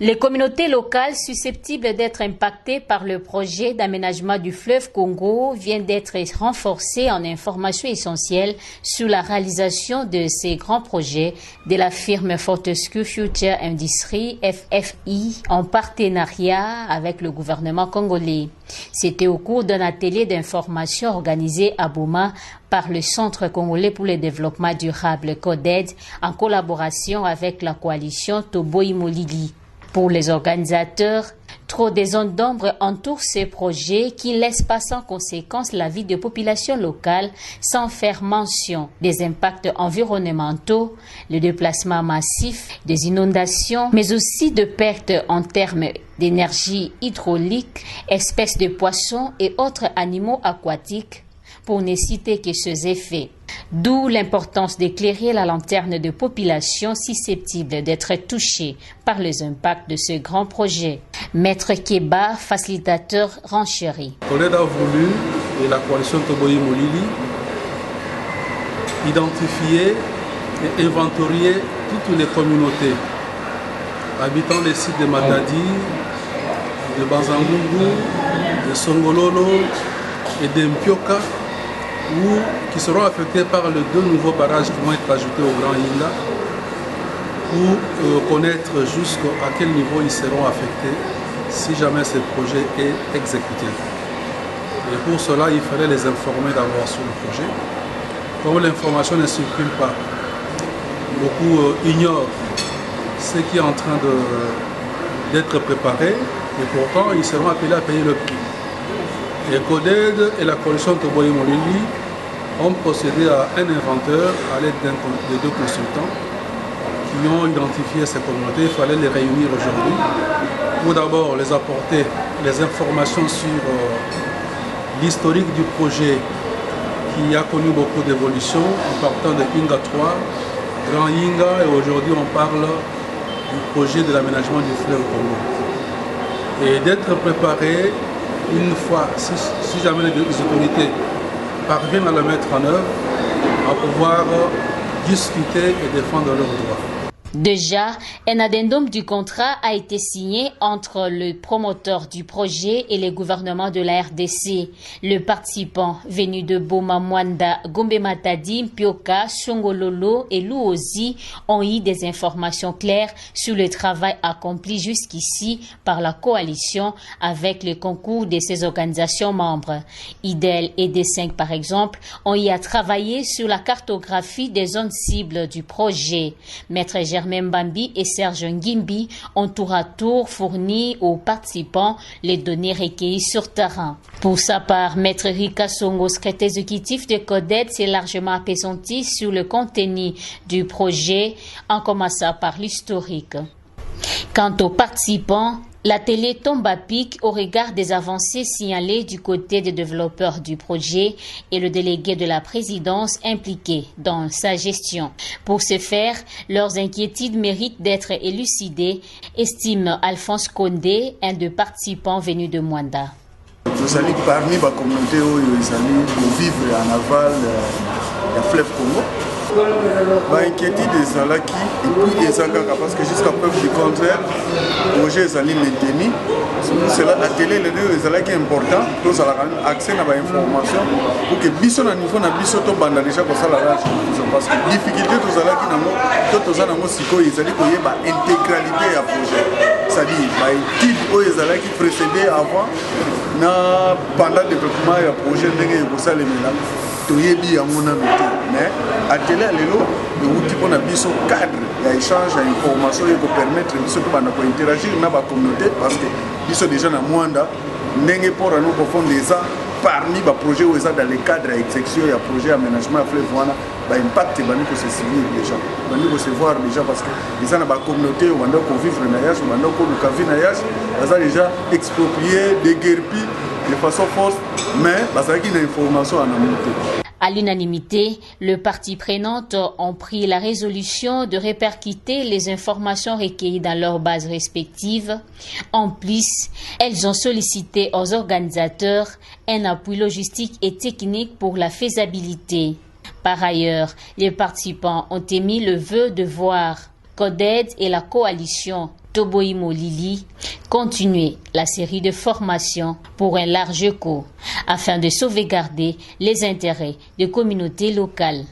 Les communautés locales susceptibles d'être impactées par le projet d'aménagement du fleuve Congo viennent d'être renforcées en informations essentielles sur la réalisation de ces grands projets de la firme Fortescue Future Industries FFI en partenariat avec le gouvernement congolais. C'était au cours d'un atelier d'information organisé à Boma par le Centre congolais pour le développement durable CODED en collaboration avec la coalition Toboy Molili. Pour les organisateurs, trop des zones d'ombre entourent ces projets qui laissent passer en conséquence la vie des populations locales sans faire mention des impacts environnementaux, le déplacement massif, des inondations, mais aussi de pertes en termes d'énergie hydraulique, espèces de poissons et autres animaux aquatiques, pour ne citer que ces effets. D'où l'importance d'éclairer la lanterne de populations susceptibles d'être touchées par les impacts de ce grand projet. Maître Keba, facilitateur renchéri. CODED a voulu, et la coalition Toboy Molili, identifier et inventorier toutes les communautés habitant les sites de Matadi, de Banzangungu, de Songololo et de Mpioka, qui seront affectés par les 2 nouveaux barrages qui vont être ajoutés au Grand Inga, pour connaître jusqu'à quel niveau ils seront affectés si jamais ce projet est exécuté. Et pour cela, il fallait les informer d'abord sur le projet. Comme l'information ne circule pas, beaucoup ignorent ce qui est en train d'être préparé, et pourtant ils seront appelés à payer le prix. Et CODED et la coalition Toboy Molili ont procédé à un inventeur à l'aide de 2 consultants qui ont identifié ces communautés. Il fallait les réunir aujourd'hui pour d'abord les apporter les informations sur l'historique du projet qui a connu beaucoup d'évolutions en partant de Inga 3, Grand Inga, et aujourd'hui on parle du projet de l'aménagement du fleuve Congo. Et d'être préparé une fois, si jamais les autorités parviennent à le mettre en œuvre, à pouvoir discuter et défendre leurs droits. Déjà, un addendum du contrat a été signé entre le promoteur du projet et les gouvernements de la RDC. Le participant venu de Boma Mwanda, Gombe Matadi, Mpioka, Songololo et Luozi ont eu des informations claires sur le travail accompli jusqu'ici par la coalition avec le concours de ses organisations membres. IDEL et D5 par exemple ont eu à travailler sur la cartographie des zones cibles du projet. Maître Mbambi et Serge Ngimbi ont tour à tour fourni aux participants les données recueillies sur terrain. Pour sa part, Maître Rika Songo, secrétaire exécutif de CODED, s'est largement appesanti sur le contenu du projet, en commençant par l'historique. Quant aux participants, l'atelier tombe à pic au regard des avancées signalées du côté des développeurs du projet et le délégué de la présidence impliqué dans sa gestion. Pour ce faire, leurs inquiétudes méritent d'être élucidées, estime Alphonse Condé, un des participants venus de Mwanda. Nous allons parmi les communautés où ils allaient vivre en aval du fleuve Congo. Inquiétude des Alaki et puis des Agaka, parce que jusqu'à preuve du contraire, le projet est maintenu. C'est là l'atelier les Alaki est important, nous avons accès à l'information pour que Bisson à niveau na Bisson to banda déjà pour ça la parce que difficulté tous Alaki namo tous namo siko ils allaient koyer ba intégralité à projet. C'est-à-dire ba type où ils Alaki précédé avant na pendant le développement du projet ndenge ko ça les mélange. Toyebi à mon ami, mais atelier lelo de outil pour biso cadre il y a échange d'informations qui permettre biso to bana ko interagir na ba communauté parce que biso déjà na Mwanda ndenge pour nous profond des ans parmi les projets où ils sont dans le cadre d'exécution il y a projet aménagement à fleuve Wana ba impact bani ko se civil déjà bani ko se voir déjà parce que ils sont dans la communauté où on doit vivre na yas on doit ko lukavi na yas ça déjà exproprié déguerpi de façon fausse, mais parce qu'il y a une information en amont. À l'unanimité, les parties prenantes ont pris la résolution de répercuter les informations recueillies dans leurs bases respectives. En plus, elles ont sollicité aux organisateurs un appui logistique et technique pour la faisabilité. Par ailleurs, les participants ont émis le vœu de voir CODED et la coalition Toboimo Lili, continuer la série de formations pour un large cours afin de sauvegarder les intérêts des communautés locales.